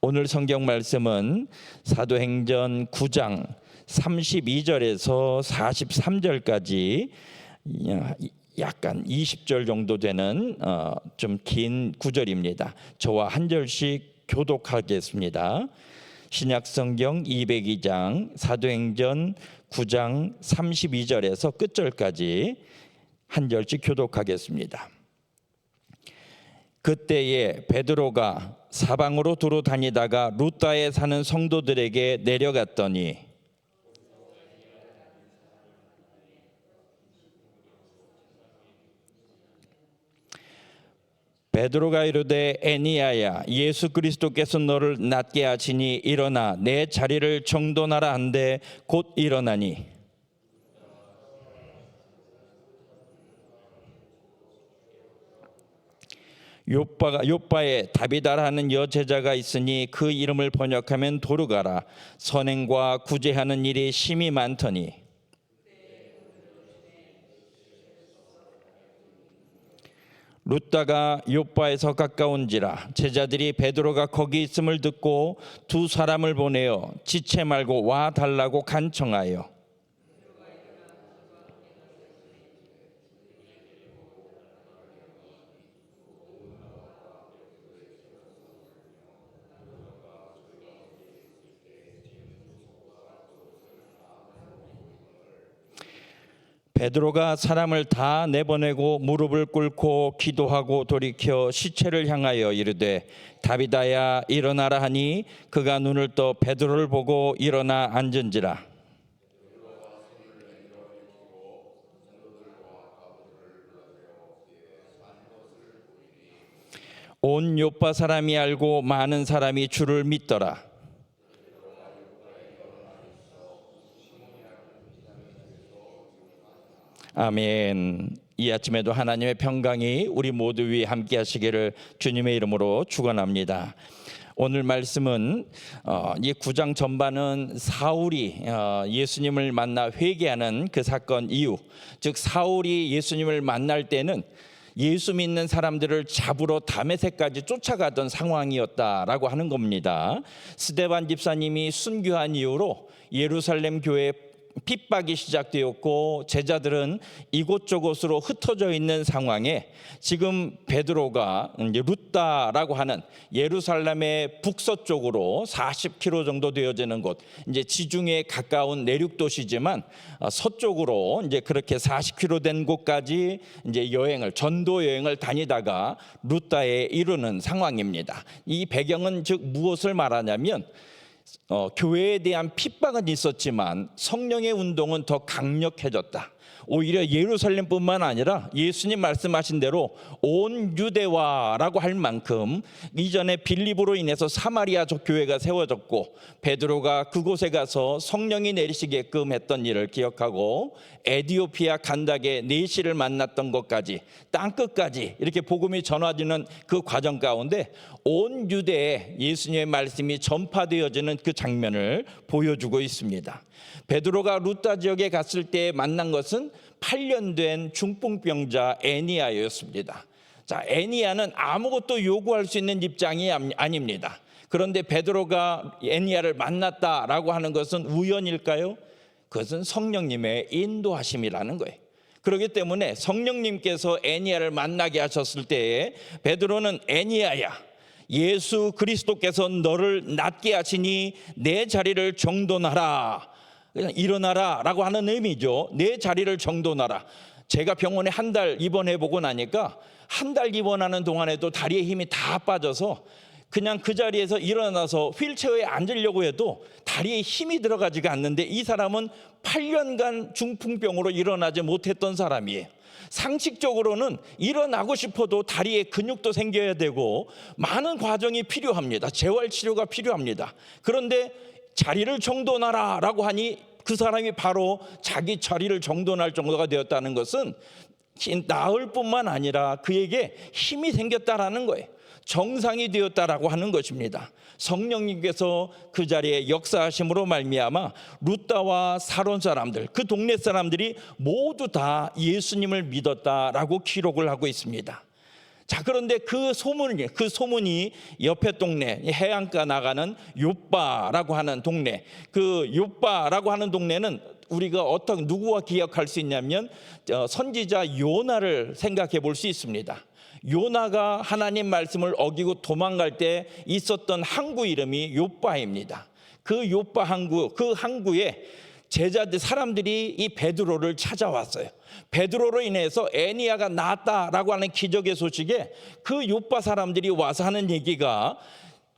오늘 성경 말씀은 사도행전 9장 32절에서 43절까지 약간 20절 정도 되는 좀 긴 구절입니다. 저와 한 절씩 교독하겠습니다. 신약성경 202장 사도행전 9장 32절에서 끝절까지 한 절씩 교독하겠습니다. 그때에 베드로가 사방으로 두루 다니다가 루다에 사는 성도들에게 내려갔더니 베드로가 이르되 에니야야 예수 그리스도께서 너를 낫게 하시니 일어나 내 자리를 정돈하라 한데 곧 일어나니 요바에 다비다라는 여제자가 있으니 그 이름을 번역하면 도르가라. 선행과 구제하는 일이 심히 많더니 루다가 요바에서 가까운지라 제자들이 베드로가 거기 있음을 듣고 두 사람을 보내어 지체 말고 와 달라고 간청하여 베드로가 사람을 다 내보내고 무릎을 꿇고 기도하고 돌이켜 시체를 향하여 이르되 다비다야 일어나라 하니 그가 눈을 떠 베드로를 보고 일어나 앉은지라. 온 요파 사람이 알고 많은 사람이 주를 믿더라. 아멘. 이 아침에도 하나님의 평강이 우리 모두 위에 함께 하시기를 주님의 이름으로 축원합니다. 오늘 말씀은 이 9장 전반은 사울이 예수님을 만나 회개하는 그 사건 이후, 즉 사울이 예수님을 만날 때는 예수 믿는 사람들을 잡으러 다메섹까지 쫓아가던 상황이었다라고 하는 겁니다. 스데반 집사님이 순교한 이후로 예루살렘 교회 핍박이 시작되었고 제자들은 이곳저곳으로 흩어져 있는 상황에 지금 베드로가 이제 루다라고 하는 예루살렘의 북서쪽으로 40km 정도 되어지는 곳, 이제 지중해에 가까운 내륙 도시지만 서쪽으로 이제 그렇게 40km 된 곳까지 이제 전도 여행을 다니다가 루다에 이르는 상황입니다. 이 배경은 즉 무엇을 말하냐면 교회에 대한 핍박은 있었지만 성령의 운동은 더 강력해졌다. 오히려 예루살렘뿐만 아니라 예수님 말씀하신 대로 온 유대와라고 할 만큼 이전에 빌립으로 인해서 사마리아 교회가 세워졌고 베드로가 그곳에 가서 성령이 내리시게끔 했던 일을 기억하고 에디오피아 간닥의 내시를 만났던 것까지 땅끝까지 이렇게 복음이 전해지는 그 과정 가운데 온 유대에 예수님의 말씀이 전파되어지는 그 장면을 보여주고 있습니다. 베드로가 루다 지역에 갔을 때 만난 것은 8년 된 중풍병자 에니야였습니다. 자, 에니야는 아무것도 요구할 수 있는 입장이 아닙니다. 그런데 베드로가 에니야를 만났다라고 하는 것은 우연일까요? 그것은 성령님의 인도하심이라는 거예요. 그렇기 때문에 성령님께서 에니야를 만나게 하셨을 때에 베드로는 에니야야, 예수 그리스도께서 너를 낫게 하시니 내 자리를 정돈하라, 그냥 일어나라 라고 하는 의미죠. 내 자리를 정돈하라. 제가 병원에 한 달 입원해보고 나니까 한 달 입원하는 동안에도 다리에 힘이 다 빠져서 그냥 그 자리에서 일어나서 휠체어에 앉으려고 해도 다리에 힘이 들어가지가 않는데 이 사람은 8년간 중풍병으로 일어나지 못했던 사람이에요. 상식적으로는 일어나고 싶어도 다리에 근육도 생겨야 되고 많은 과정이 필요합니다. 재활치료가 필요합니다. 그런데 자리를 정돈하라 라고 하니 그 사람이 바로 자기 자리를 정돈할 정도가 되었다는 것은 나을 뿐만 아니라 그에게 힘이 생겼다라는 거예요. 정상이 되었다라고 하는 것입니다. 성령님께서 그 자리에 역사하심으로 말미암아 루다와 사론 사람들, 그 동네 사람들이 모두 다 예수님을 믿었다라고 기록을 하고 있습니다. 자, 그런데 그 소문이 옆에 동네 해안가 나가는 욥바라고 하는 동네, 그 욥바라고 하는 동네는 우리가 누구와 기억할 수 있냐면 선지자 요나를 생각해 볼 수 있습니다. 요나가 하나님 말씀을 어기고 도망갈 때 있었던 항구 이름이 욥바입니다. 그 욥바 항구, 그 항구에 제자들 사람들이 이 베드로를 찾아왔어요. 베드로로 인해서 에니야가 나았다라고 하는 기적의 소식에 그 욥바 사람들이 와서 하는 얘기가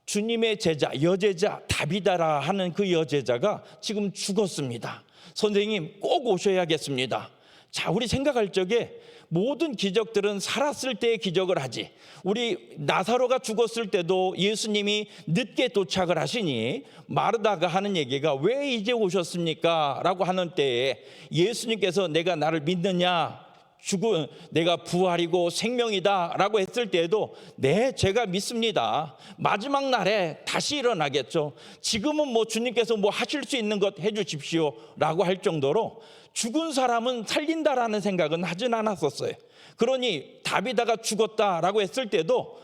주님의 제자, 여제자 다비다라 하는 그 여제자가 지금 죽었습니다. 선생님 꼭 오셔야겠습니다. 자, 우리 생각할 적에 모든 기적들은 살았을 때의 기적을 하지, 우리 나사로가 죽었을 때도 예수님이 늦게 도착을 하시니 마르다가 하는 얘기가 왜 이제 오셨습니까? 라고 하는 때에 예수님께서 내가 나를 믿느냐, 내가 부활이고 생명이다 라고 했을 때에도 네, 제가 믿습니다. 마지막 날에 다시 일어나겠죠. 지금은 주님께서 하실 수 있는 것 해주십시오 라고 할 정도로 죽은 사람은 살린다라는 생각은 하진 않았었어요. 그러니 다비다가 죽었다라고 했을 때도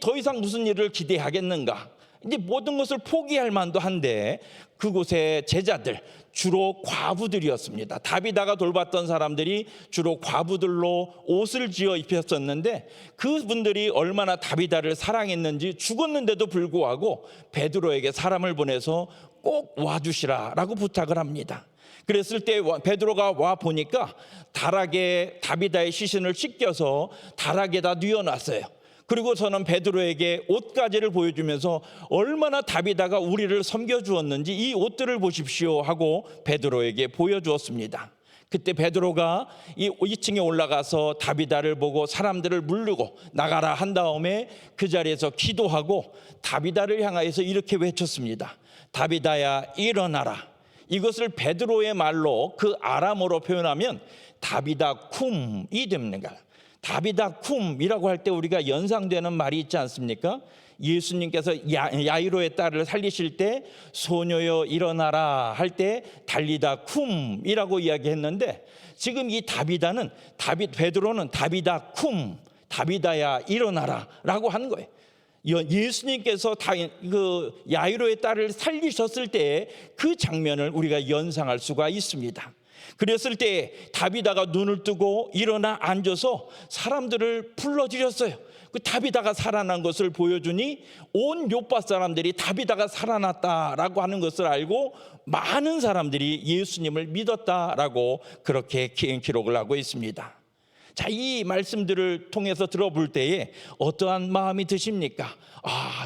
더 이상 무슨 일을 기대하겠는가, 이제 모든 것을 포기할 만도 한데 그곳의 제자들, 주로 과부들이었습니다. 다비다가 돌봤던 사람들이 주로 과부들로 옷을 지어 입혔었는데 그분들이 얼마나 다비다를 사랑했는지 죽었는데도 불구하고 베드로에게 사람을 보내서 꼭 와주시라라고 부탁을 합니다. 그랬을 때 베드로가 와 보니까 다락에 다비다의 시신을 씻겨서 다락에다 뉘어놨어요. 그리고서는 베드로에게 옷가지를 보여주면서 얼마나 다비다가 우리를 섬겨주었는지 이 옷들을 보십시오 하고 베드로에게 보여주었습니다. 그때 베드로가 이 2층에 올라가서 다비다를 보고 사람들을 부르고 나가라 한 다음에 그 자리에서 기도하고 다비다를 향하여서 이렇게 외쳤습니다. 다비다야 일어나라. 이것을 베드로의 말로 그 아람어로 표현하면 다비다 쿰이 됩니다. 다비다 쿰이라고 할 때 우리가 연상되는 말이 있지 않습니까? 예수님께서 야이로의 딸을 살리실 때 소녀여 일어나라 할 때 달리다 쿰이라고 이야기했는데 지금 이 다비다는 베드로는 다비다 쿰, 다비다야 일어나라 라고 하는 거예요. 예수님께서 그 야이로의 딸을 살리셨을 때 그 장면을 우리가 연상할 수가 있습니다. 그랬을 때 다비다가 눈을 뜨고 일어나 앉아서 사람들을 불러들였어요. 그 다비다가 살아난 것을 보여주니 온 욥바 사람들이 다비다가 살아났다라고 하는 것을 알고 많은 사람들이 예수님을 믿었다라고 그렇게 기록을 하고 있습니다. 자, 이 말씀들을 통해서 들어볼 때에 어떠한 마음이 드십니까?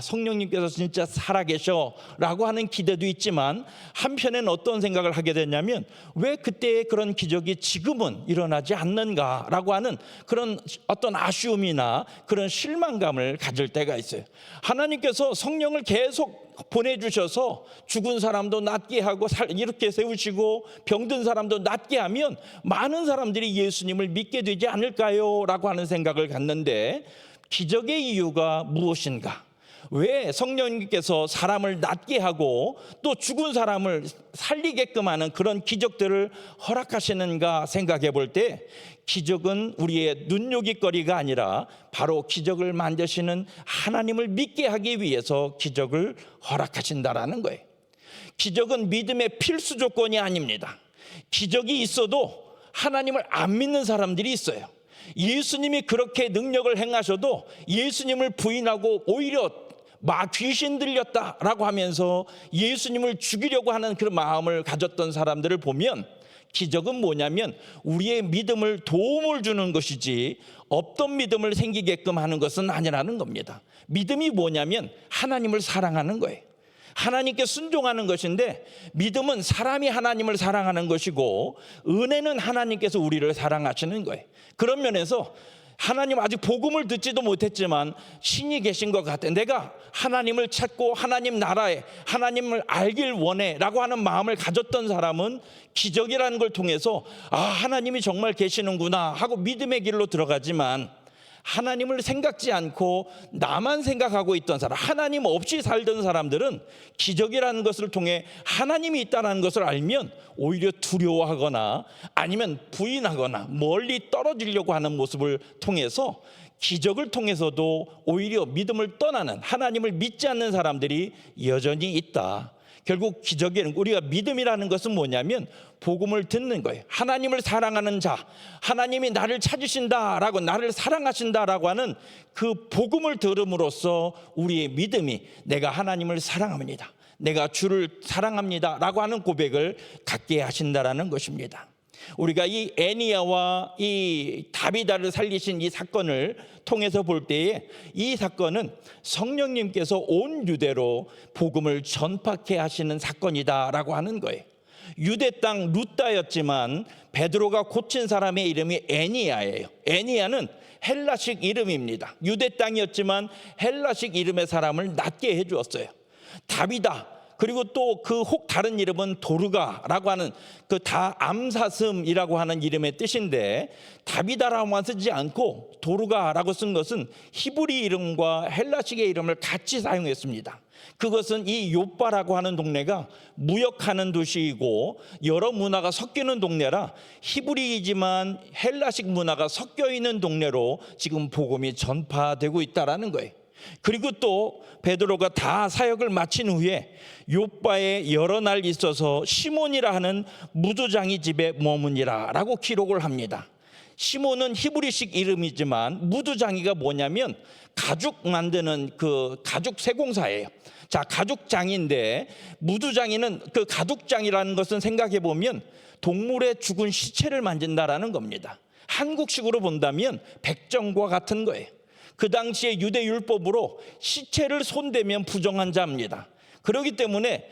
성령님께서 진짜 살아계셔 라고 하는 기대도 있지만 한편에는 어떤 생각을 하게 되냐면 왜 그때의 그런 기적이 지금은 일어나지 않는가 라고 하는 그런 어떤 아쉬움이나 그런 실망감을 가질 때가 있어요. 하나님께서 성령을 계속 보내주셔서 죽은 사람도 낫게 하고 이렇게 세우시고 병든 사람도 낫게 하면 많은 사람들이 예수님을 믿게 되지 않을까요? 라고 하는 생각을 갖는데 기적의 이유가 무엇인가? 왜 성령님께서 사람을 낫게 하고 또 죽은 사람을 살리게끔 하는 그런 기적들을 허락하시는가 생각해 볼 때 기적은 우리의 눈요깃거리가 아니라 바로 기적을 만드시는 하나님을 믿게 하기 위해서 기적을 허락하신다라는 거예요. 기적은 믿음의 필수 조건이 아닙니다. 기적이 있어도 하나님을 안 믿는 사람들이 있어요. 예수님이 그렇게 능력을 행하셔도 예수님을 부인하고 오히려 귀신 들렸다라고 하면서 예수님을 죽이려고 하는 그런 마음을 가졌던 사람들을 보면 기적은 뭐냐면 우리의 믿음을 도움을 주는 것이지 없던 믿음을 생기게끔 하는 것은 아니라는 겁니다. 믿음이 뭐냐면 하나님을 사랑하는 거예요. 하나님께 순종하는 것인데 믿음은 사람이 하나님을 사랑하는 것이고 은혜는 하나님께서 우리를 사랑하시는 거예요. 그런 면에서 하나님 아직 복음을 듣지도 못했지만 신이 계신 것 같아. 내가 하나님을 찾고 하나님 나라에 하나님을 알길 원해 라고 하는 마음을 가졌던 사람은 기적이라는 걸 통해서 하나님이 정말 계시는구나 하고 믿음의 길로 들어가지만 하나님을 생각지 않고 나만 생각하고 있던 사람, 하나님 없이 살던 사람들은 기적이라는 것을 통해 하나님이 있다는 것을 알면 오히려 두려워하거나 아니면 부인하거나 멀리 떨어지려고 하는 모습을 통해서 기적을 통해서도 오히려 믿음을 떠나는, 하나님을 믿지 않는 사람들이 여전히 있다. 결국 기적에는 우리가 믿음이라는 것은 뭐냐면 복음을 듣는 거예요. 하나님을 사랑하는 자, 하나님이 나를 찾으신다라고, 나를 사랑하신다라고 하는 그 복음을 들음으로써 우리의 믿음이 내가 하나님을 사랑합니다, 내가 주를 사랑합니다 라고 하는 고백을 갖게 하신다라는 것입니다. 우리가 이 애니야와 이 다비다를 살리신 이 사건을 통해서 볼 때에 이 사건은 성령님께서 온 유대로 복음을 전파케 하시는 사건이다라고 하는 거예요. 유대 땅 루다였지만 베드로가 고친 사람의 이름이 애니야예요. 애니야는 헬라식 이름입니다. 유대 땅이었지만 헬라식 이름의 사람을 낫게 해주었어요. 다비다, 그리고 또 그 혹 다른 이름은 도르가라고 하는 그 다 암사슴이라고 하는 이름의 뜻인데, 다비다라고만 쓰지 않고 도르가라고 쓴 것은 히브리 이름과 헬라식의 이름을 같이 사용했습니다. 그것은 이 요빠라고 하는 동네가 무역하는 도시이고 여러 문화가 섞이는 동네라 히브리이지만 헬라식 문화가 섞여 있는 동네로 지금 복음이 전파되고 있다라는 거예요. 그리고 또 베드로가 다 사역을 마친 후에 요빠에 여러 날 있어서 시몬이라 하는 무두장이 집에 머무니라 라고 기록을 합니다. 시몬은 히브리식 이름이지만 무두장이가 뭐냐면 가죽 만드는 그 가죽 세공사예요. 자, 가죽장인데 무두장이는 그 가죽장이라는 것은 생각해 보면 동물의 죽은 시체를 만진다라는 겁니다. 한국식으로 본다면 백정과 같은 거예요. 그 당시에 유대 율법으로 시체를 손대면 부정한 자입니다. 그렇기 때문에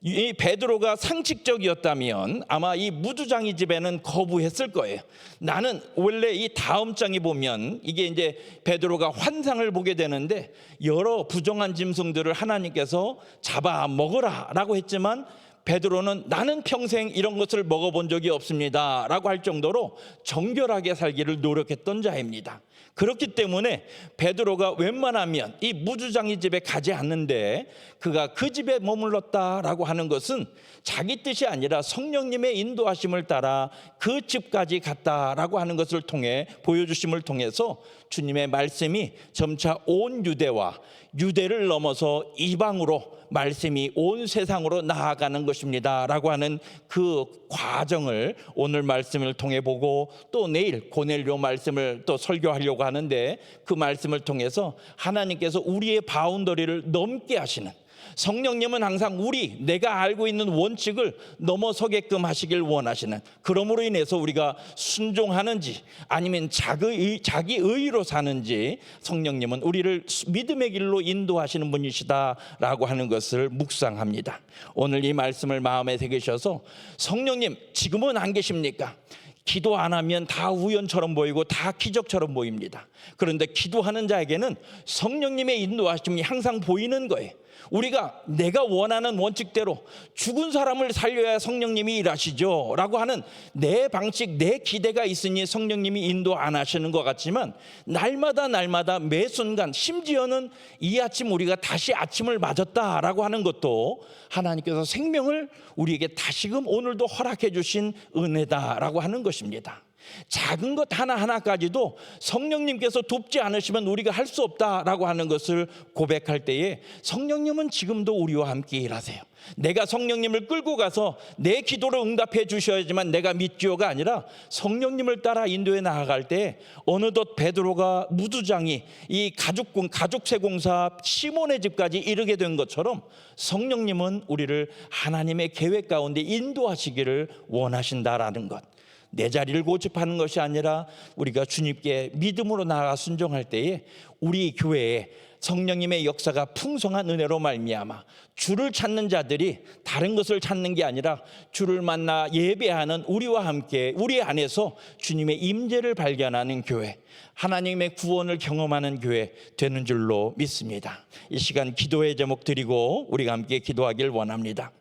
이 베드로가 상식적이었다면 아마 이 무두장이 집에는 거부했을 거예요. 나는 원래 이 다음 장에 보면 이게 이제 베드로가 환상을 보게 되는데 여러 부정한 짐승들을 하나님께서 잡아 먹으라 라고 했지만 베드로는 나는 평생 이런 것을 먹어본 적이 없습니다 라고 할 정도로 정결하게 살기를 노력했던 자입니다. 그렇기 때문에 베드로가 웬만하면 이 무두장이 집에 가지 않는데 그가 그 집에 머물렀다라고 하는 것은 자기 뜻이 아니라 성령님의 인도하심을 따라 그 집까지 갔다라고 하는 것을 통해 보여주심을 통해서 주님의 말씀이 점차 온 유대와 유대를 넘어서 이방으로 말씀이 온 세상으로 나아가는 것입니다 라고 하는 그 과정을 오늘 말씀을 통해 보고 또 내일 고넬료 말씀을 또 설교하려고 하는데 그 말씀을 통해서 하나님께서 우리의 바운더리를 넘게 하시는, 성령님은 항상 내가 알고 있는 원칙을 넘어서게끔 하시길 원하시는, 그러므로 인해서 우리가 순종하는지 아니면 자기 의로 사는지 성령님은 우리를 믿음의 길로 인도하시는 분이시다라고 하는 것을 묵상합니다. 오늘 이 말씀을 마음에 새기셔서 성령님 지금은 안 계십니까? 기도 안 하면 다 우연처럼 보이고 다 기적처럼 보입니다. 그런데 기도하는 자에게는 성령님의 인도하심이 항상 보이는 거예요. 우리가 내가 원하는 원칙대로 죽은 사람을 살려야 성령님이 일하시죠 라고 하는 내 방식, 내 기대가 있으니 성령님이 인도 안 하시는 것 같지만 날마다 매 순간, 심지어는 이 아침 우리가 다시 아침을 맞았다라고 하는 것도 하나님께서 생명을 우리에게 다시금 오늘도 허락해 주신 은혜다라고 하는 것입니다. 작은 것 하나하나까지도 성령님께서 돕지 않으시면 우리가 할 수 없다라고 하는 것을 고백할 때에 성령님은 지금도 우리와 함께 일하세요. 내가 성령님을 끌고 가서 내 기도를 응답해 주셔야지만 내가 믿지요가 아니라 성령님을 따라 인도해 나아갈 때 어느덧 베드로가 무두장이 이 가죽세공사 시몬의 집까지 이르게 된 것처럼 성령님은 우리를 하나님의 계획 가운데 인도하시기를 원하신다라는 것, 내 자리를 고집하는 것이 아니라 우리가 주님께 믿음으로 나아가 순종할 때에 우리 교회에 성령님의 역사가 풍성한 은혜로 말미암아 주를 찾는 자들이 다른 것을 찾는 게 아니라 주를 만나 예배하는 우리와 함께 우리 안에서 주님의 임재를 발견하는 교회, 하나님의 구원을 경험하는 교회 되는 줄로 믿습니다. 이 시간 기도의 제목 드리고 우리가 함께 기도하길 원합니다.